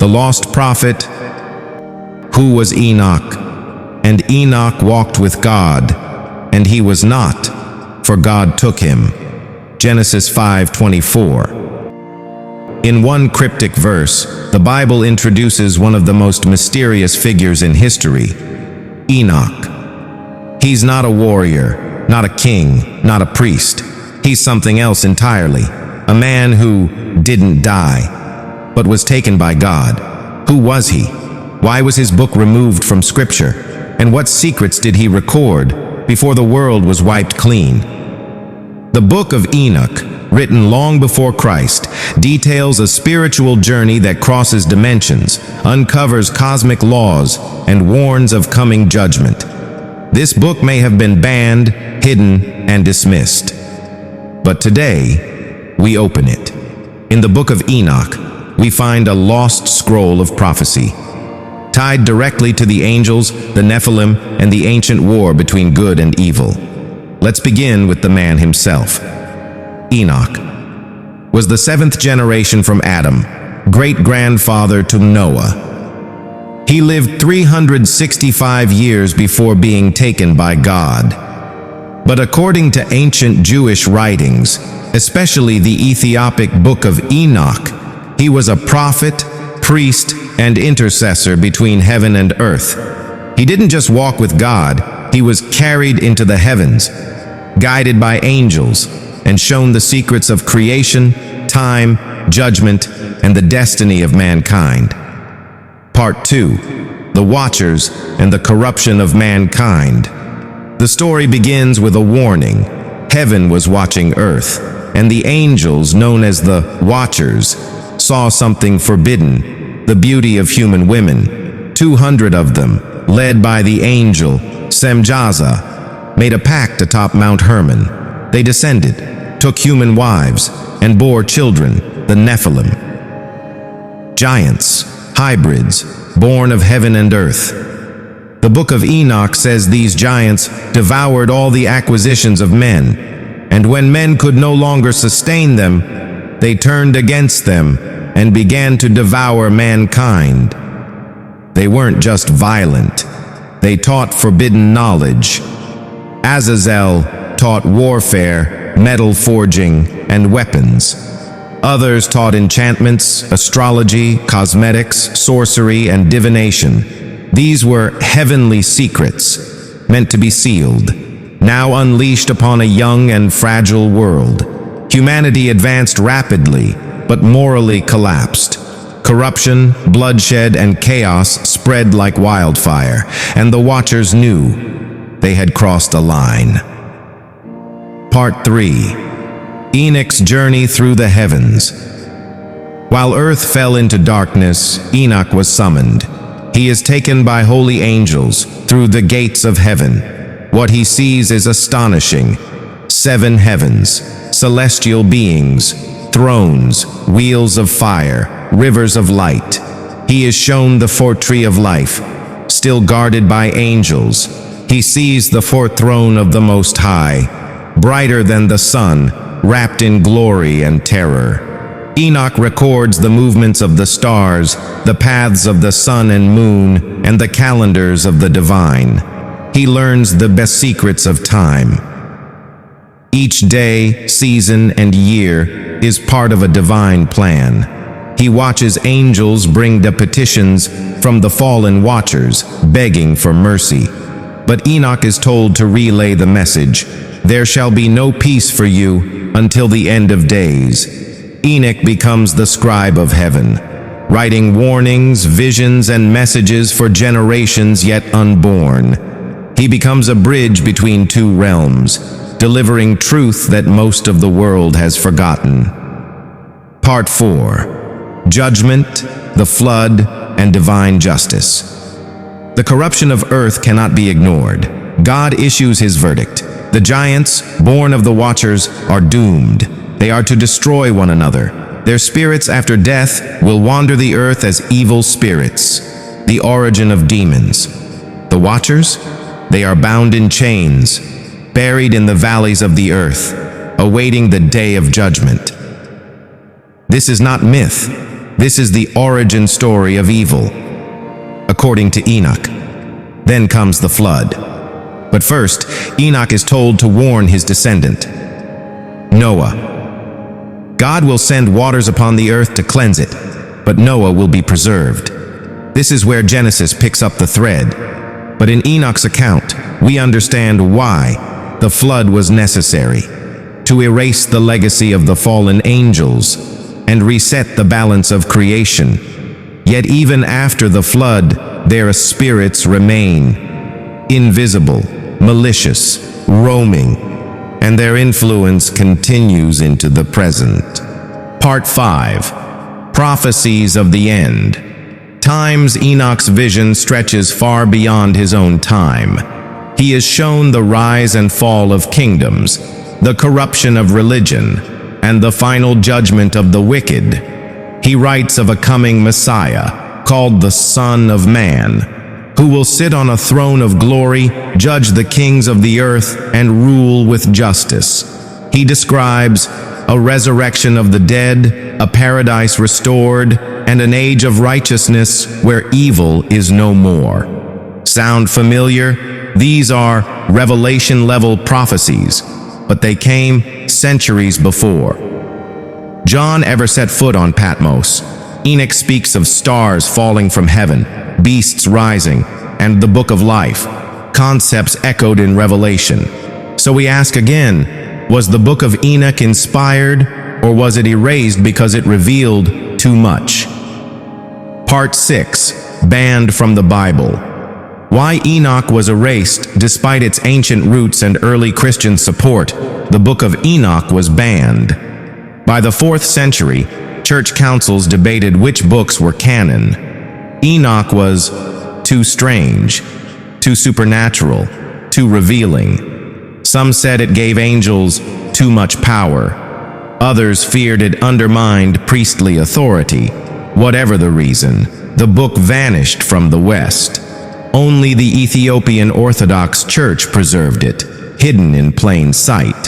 The lost prophet, who was Enoch. And Enoch walked with God, and he was not, for God took him. Genesis 5:24. In one cryptic verse, the Bible introduces one of the most mysterious figures in history, Enoch. He's not a warrior, not a king, not a priest. He's something else entirely. A man who didn't die, but was taken by God. Who was he? Why was his book removed from Scripture? And what secrets did he record before the world was wiped clean? The Book of Enoch, written long before Christ, details a spiritual journey that crosses dimensions, uncovers cosmic laws, and warns of coming judgment. This book may have been banned, hidden, and dismissed. But today, we open it. In the Book of Enoch, we find a lost scroll of prophecy, tied directly to the angels, the Nephilim, and the ancient war between good and evil. Let's begin with the man himself. Enoch was the seventh generation from Adam, great-grandfather to Noah. He lived 365 years before being taken by God. But according to ancient Jewish writings, especially the Ethiopic Book of Enoch, he was a prophet, priest, and intercessor between heaven and earth. He didn't just walk with God, he was carried into the heavens, guided by angels, and shown the secrets of creation, time, judgment, and the destiny of mankind. Part 2. The Watchers and the Corruption of Mankind. The story begins with a warning. Heaven was watching earth, and the angels, known as the Watchers, saw something forbidden, the beauty of human women. 200 of them, led by the angel Semjaza, made a pact atop Mount Hermon. They descended, took human wives, and bore children, the Nephilim. Giants, hybrids, born of heaven and earth. The Book of Enoch says these giants devoured all the acquisitions of men, and when men could no longer sustain them, they turned against them and began to devour mankind. They weren't just violent, they taught forbidden knowledge. Azazel taught warfare, metal forging, and weapons. Others taught enchantments, astrology, cosmetics, sorcery, and divination. These were heavenly secrets, meant to be sealed, now unleashed upon a young and fragile world. Humanity advanced rapidly, but morally collapsed. Corruption, bloodshed, and chaos spread like wildfire, and the Watchers knew they had crossed a line. Part 3. Enoch's Journey Through the Heavens. While earth fell into darkness, Enoch was summoned. He is taken by holy angels through the gates of heaven. What he sees is astonishing. 7 heavens, celestial beings, thrones, wheels of fire, rivers of light. He is shown the fourth tree of life, still guarded by angels. He sees the fourth throne of the Most High, brighter than the sun, wrapped in glory and terror. Enoch records the movements of the stars, the paths of the sun and moon, and the calendars of the divine. He learns the best secrets of time. Each day, season, and year is part of a divine plan. He watches angels bring the petitions from the fallen Watchers, begging for mercy. But Enoch is told to relay the message, "There shall be no peace for you until the end of days." Enoch becomes the scribe of heaven, writing warnings, visions, and messages for generations yet unborn. He becomes a bridge between two realms, delivering truth that most of the world has forgotten. Part 4. Judgment, the Flood, and Divine Justice. The corruption of earth cannot be ignored. God issues his verdict. The giants, born of the Watchers, are doomed. They are to destroy one another. Their spirits after death will wander the earth as evil spirits, the origin of demons. The Watchers? They are bound in chains, buried in the valleys of the earth, awaiting the day of judgment. This is not myth. This is the origin story of evil, according to Enoch. Then comes the flood. But first, Enoch is told to warn his descendant, Noah. God will send waters upon the earth to cleanse it, but Noah will be preserved. This is where Genesis picks up the thread. But in Enoch's account, we understand why the flood was necessary: to erase the legacy of the fallen angels and reset the balance of creation. Yet even after the flood, their spirits remain invisible, malicious, roaming, and their influence continues into the present. Part 5. Prophecies of the End. Enoch's vision stretches far beyond his own time. He is shown the rise and fall of kingdoms, the corruption of religion, and the final judgment of the wicked. He writes of a coming Messiah, called the Son of Man, who will sit on a throne of glory, judge the kings of the earth, and rule with justice. He describes a resurrection of the dead, a paradise restored, and an age of righteousness where evil is no more. Sound familiar? These are Revelation-level prophecies, but they came centuries before. John ever set foot on Patmos? Enoch speaks of stars falling from heaven, beasts rising, and the Book of Life, concepts echoed in Revelation. So we ask again, was the Book of Enoch inspired, or was it erased because it revealed too much? Part 6. Banned from the Bible. Why Enoch was erased despite its ancient roots and early Christian support. The Book of Enoch was banned. By the 4th century, church councils debated which books were canon. Enoch was too strange, too supernatural, too revealing. Some said it gave angels too much power. Others feared it undermined priestly authority. Whatever the reason, the book vanished from the West. Only the Ethiopian Orthodox Church preserved it, hidden in plain sight.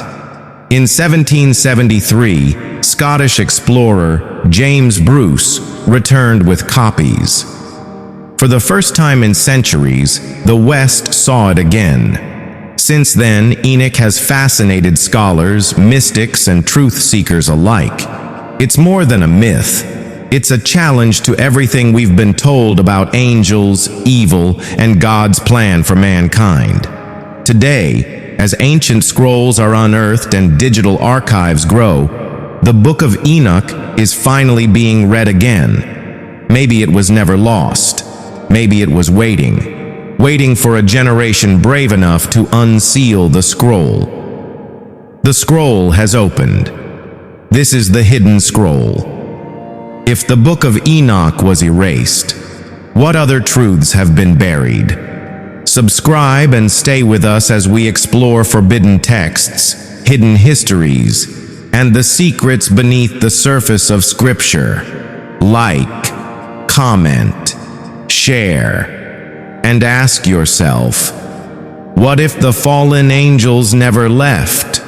In 1773, Scottish explorer James Bruce returned with copies. For the first time in centuries, the West saw it again. Since then, Enoch has fascinated scholars, mystics, and truth-seekers alike. It's more than a myth. It's a challenge to everything we've been told about angels, evil, and God's plan for mankind. Today, as ancient scrolls are unearthed and digital archives grow, the Book of Enoch is finally being read again. Maybe it was never lost. Maybe it was waiting for a generation brave enough to unseal the scroll. The scroll has opened. This is the hidden scroll. If the Book of Enoch was erased, what other truths have been buried? Subscribe and stay with us as we explore forbidden texts, hidden histories, and the secrets beneath the surface of Scripture. Like, comment, share, and ask yourself, what if the fallen angels never left?